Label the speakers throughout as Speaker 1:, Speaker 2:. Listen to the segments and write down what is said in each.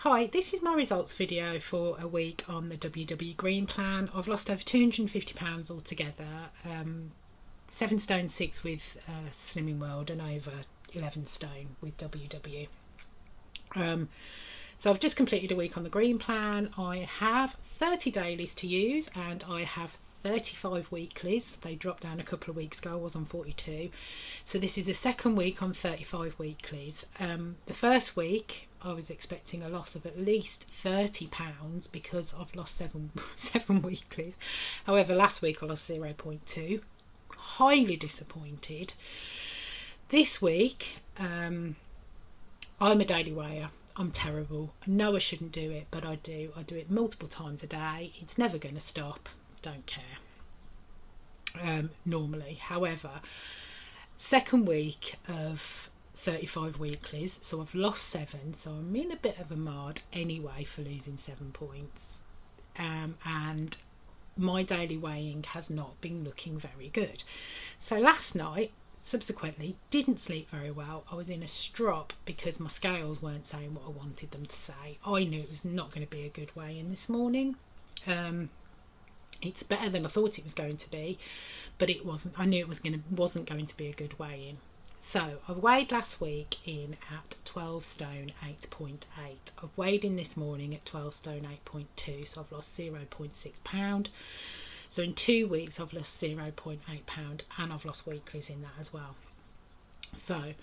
Speaker 1: Hi, this is my results video for a week on the WW Green plan. I've lost over £250 altogether, 7 stone 6 with Slimming World and over 11 stone with WW. So I've just completed a week on the green plan. I have 30 dailies to use and I have 35 weeklies. They dropped down a couple of weeks ago. I was on 42. So this is the second week on 35 weeklies. The first week I was expecting a loss of at least £30 because I've lost seven weeklies. However, last week I lost 0.2. Highly disappointed. This week I'm a daily weigher. I'm terrible. I know I shouldn't do it, but I do. I do it multiple times a day. It's never going to stop. Don't care. Normally. However, second week of 35 weeklies, so I've lost 7, so I'm in a bit of a mud anyway for losing 7 points. And my daily weighing has not been looking very good. So last night, subsequently, didn't sleep very well. I was in a strop because my scales weren't saying what I wanted them to say. I knew it was not going to be a good weigh-in this morning. It's better than I thought it was going to be, but it wasn't. I knew it wasn't going to be a good weigh-in. So I weighed last week in at 12 stone 8.8. I've weighed in this morning at 12 stone 8.2, so I've lost 0.6 pound. So in 2 weeks I've lost 0.8 pound, and I've lost weeklies in that as well. So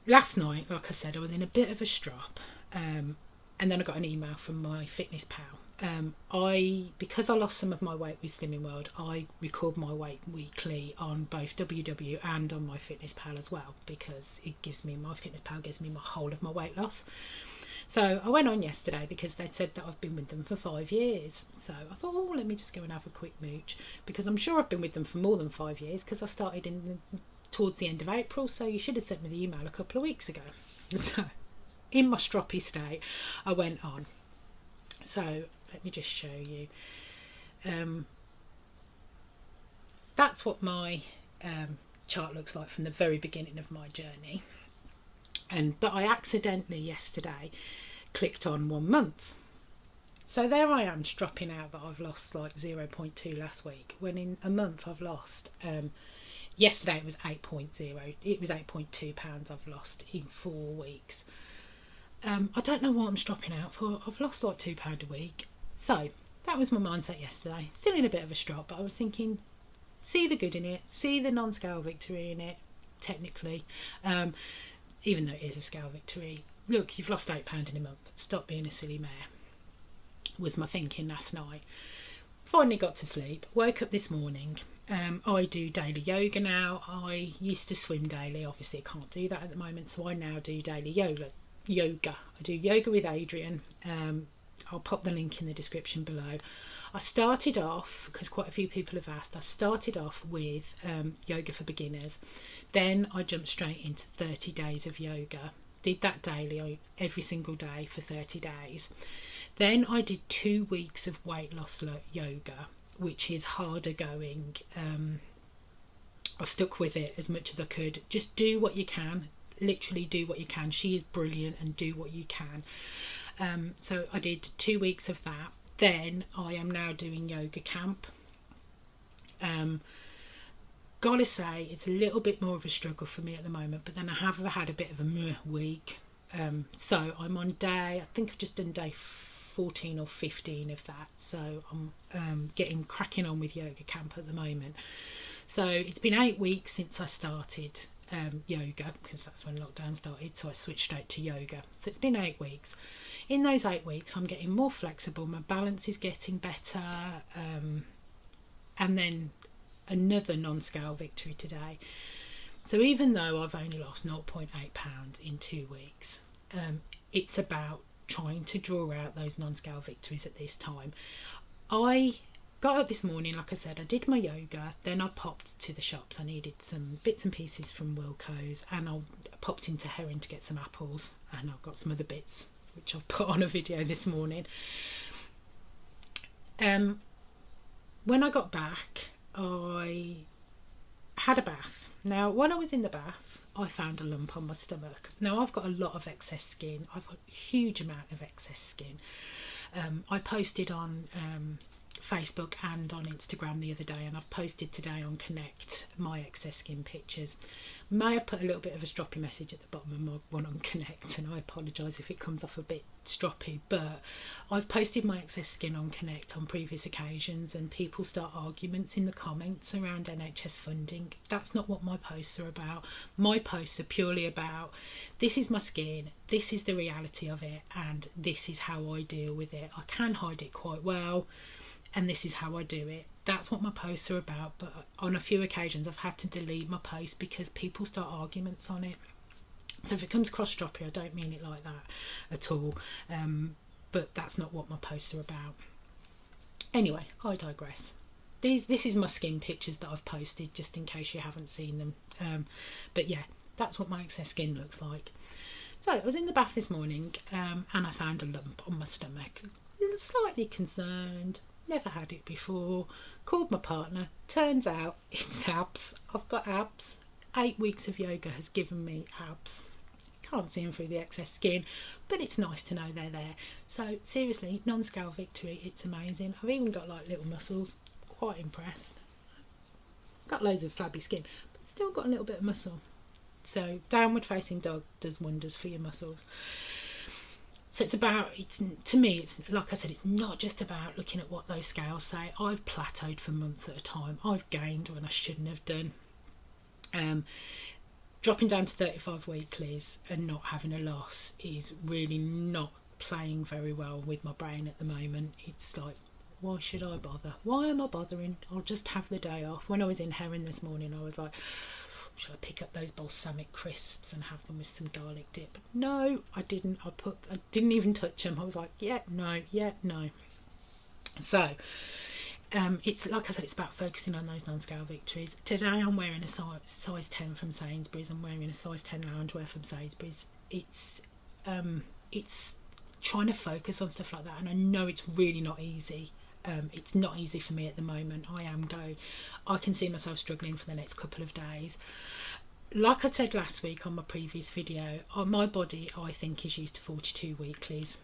Speaker 1: last night, like I said, I was in a bit of a strop, and then I got an email from my fitness pal. Because I lost some of my weight with Slimming World, I record my weight weekly on both WW and on my fitness pal as well, because my fitness pal gives me my whole of my weight loss. So I went on yesterday because they'd said that I've been with them for 5 years. So I thought, oh, let me just go and have a quick mooch, because I'm sure I've been with them for more than 5 years, because I started towards the end of April, so you should have sent me the email a couple of weeks ago. So in my stroppy state, I went on. So let me just show you. That's what my chart looks like from the very beginning of my journey. But I accidentally yesterday clicked on 1 month. So there I am stropping out that I've lost like 0.2 last week, when in a month I've lost, yesterday it was 8.0, it was 8.2 pounds I've lost in 4 weeks. I don't know what I'm stropping out for. I've lost like £2 a week. So that was my mindset yesterday. Still in a bit of a strop, but I was thinking, see the good in it, see the non-scale victory in it, technically. Even though it is a scale victory. Look, you've lost £8 in a month. Stop being a silly mare, was my thinking last night. Finally got to sleep. Woke up this morning. I do daily yoga now. I used to swim daily. Obviously I can't do that at the moment, so I now do daily yoga. I do yoga with Adrian. I'll pop the link in the description below. I started off, because quite a few people have asked, I started off with yoga for beginners. Then I jumped straight into 30 days of yoga. Did that daily, every single day for 30 days. Then I did 2 weeks of weight loss yoga, which is harder going. I stuck with it as much as I could. Just do what you can. Literally do what you can. She is brilliant, and do what you can. So I did 2 weeks of that. Then I am now doing yoga camp. Gotta say, it's a little bit more of a struggle for me at the moment, but then I have had a bit of a week. So I'm on I think I've just done day 14 or 15 of that. So I'm getting cracking on with yoga camp at the moment. So it's been 8 weeks since I started yoga, because that's when lockdown started, so I switched straight to yoga. So it's been 8 weeks. In those 8 weeks I'm getting more flexible, my balance is getting better, and then another non-scale victory today. So even though I've only lost 0.8 pounds in 2 weeks, it's about trying to draw out those non-scale victories at this time. I got up this morning, like I said, I did my yoga, then I popped to the shops. I needed some bits and pieces from Wilco's, and I popped into Heron to get some apples, and I've got some other bits which I've put on a video this morning. When I got back, I had a bath. Now, while I was in the bath, I found a lump on my stomach. Now, I've got a lot of excess skin. I've got a huge amount of excess skin. I posted on Facebook and on Instagram the other day, and I've posted today on Connect my excess skin pictures. May have put a little bit of a stroppy message at the bottom of my one on Connect, and I apologise if it comes off a bit stroppy, but I've posted my excess skin on Connect on previous occasions, and people start arguments in the comments around NHS funding. That's not what my posts are about. My posts are purely about, this is my skin, this is the reality of it, and this is how I deal with it. I can hide it quite well, and this is how I do it. That's what my posts are about. But on a few occasions I've had to delete my post because people start arguments on it. So if it comes across stroppy, I don't mean it like that at all, but that's not what my posts are about. Anyway, I digress. This is my skin pictures that I've posted, just in case you haven't seen them, but yeah, that's what my excess skin looks like. So I was in the bath this morning, and I found a lump on my stomach. Slightly concerned, never had it before, called my partner, turns out it's abs. I've got abs. 8 weeks of yoga has given me abs. Can't see them through the excess skin, but it's nice to know they're there. So seriously, non-scale victory, it's amazing. I've even got like little muscles, quite impressed. Got loads of flabby skin, but still got a little bit of muscle. So downward facing dog does wonders for your muscles. So to me, it's like I said, it's not just about looking at what those scales say. I've plateaued for months at a time. I've gained when I shouldn't have done. Dropping down to 35 weeklies and not having a loss is really not playing very well with my brain at the moment. It's like, why should I bother? Why am I bothering? I'll just have the day off. When I was in Heron this morning, I was like, should I pick up those balsamic crisps and have them with some garlic dip? No, I didn't. I didn't even touch them. I was like, yeah, no. So it's like I said, it's about focusing on those non-scale victories. Today I'm wearing a size 10 from Sainsbury's. I'm wearing a size 10 loungewear from Sainsbury's. It's trying to focus on stuff like that, and I know it's really not easy. It's not easy for me at the moment. I can see myself struggling for the next couple of days. Like I said last week on my previous video, my body, I think, is used to 42 weeklies.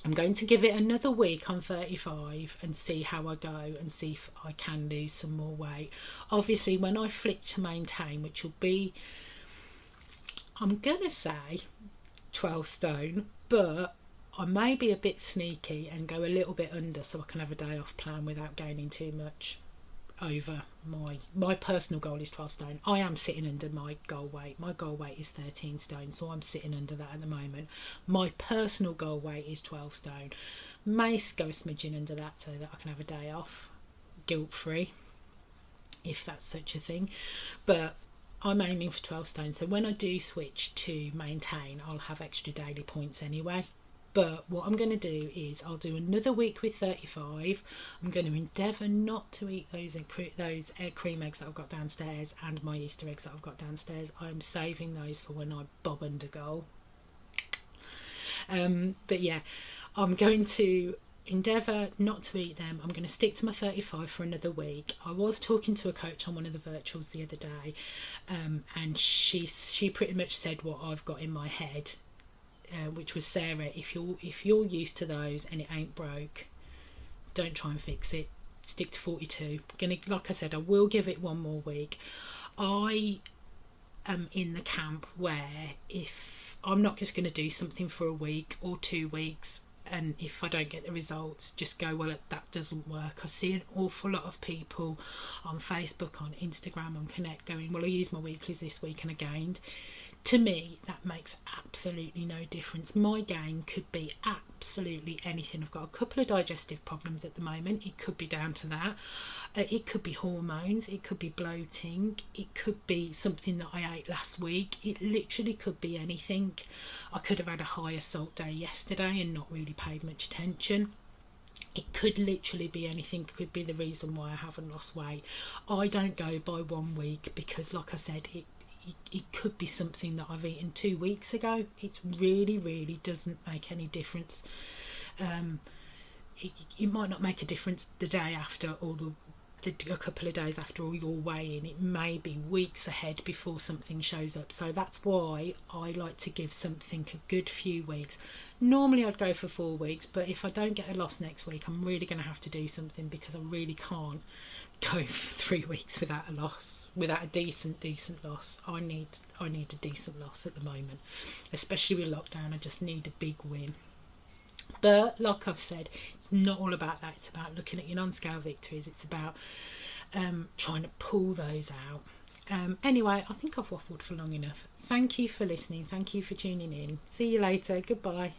Speaker 1: I'm going to give it another week on 35 and see how I go, and see if I can lose some more weight. Obviously, when I flick to maintain, which will be, I'm going to say 12 stone, but I may be a bit sneaky and go a little bit under so I can have a day off plan without gaining too much over my personal goal is 12 stone. I am sitting under my goal weight. My goal weight is 13 stone, so I'm sitting under that at the moment. My personal goal weight is 12 stone. May go a smidgen under that so that I can have a day off guilt free, if that's such a thing, but I'm aiming for 12 stone. So when I do switch to maintain, I'll have extra daily points anyway. But what I'm going to do is I'll do another week with 35. I'm going to endeavour not to eat those egg cream eggs that I've got downstairs and my Easter eggs that I've got downstairs. I'm saving those for when I bob under goal. But yeah, I'm going to endeavour not to eat them. I'm going to stick to my 35 for another week. I was talking to a coach on one of the virtuals the other day, and she pretty much said what I've got in my head. Which was, Sarah, if you're used to those and it ain't broke, don't try and fix it. Stick to 42. Like I said, I will give it one more week. I am in the camp where if I'm not just going to do something for a week or 2 weeks, and if I don't get the results, just go, well, that doesn't work. I see an awful lot of people on Facebook, on Instagram, on Connect going, well, I used my weeklies this week and I gained. To me, that makes absolutely no difference. My gain could be absolutely anything. I've got a couple of digestive problems at the moment. It could be down to that. It could be hormones. It could be bloating. It could be something that I ate last week. It literally could be anything. I could have had a higher salt day yesterday and not really paid much attention. It could literally be anything. It could be the reason why I haven't lost weight. I don't go by 1 week because, like I said, it could be something that I've eaten 2 weeks ago. It really doesn't make any difference. It might not make a difference the day after or the a couple of days after all your weighing. It may be weeks ahead before something shows up. So that's why I like to give something a good few weeks. Normally I'd go for 4 weeks, but if I don't get a loss next week, I'm really going to have to do something, because I really can't go for 3 weeks without a loss, without a decent loss. I need a decent loss at the moment, especially with lockdown. I just need a big win. But like I've said, it's not all about that. It's about looking at your non-scale victories. It's about trying to pull those out. Anyway, I think I've waffled for long enough. Thank you for listening. Thank you for tuning in. See you later. Goodbye.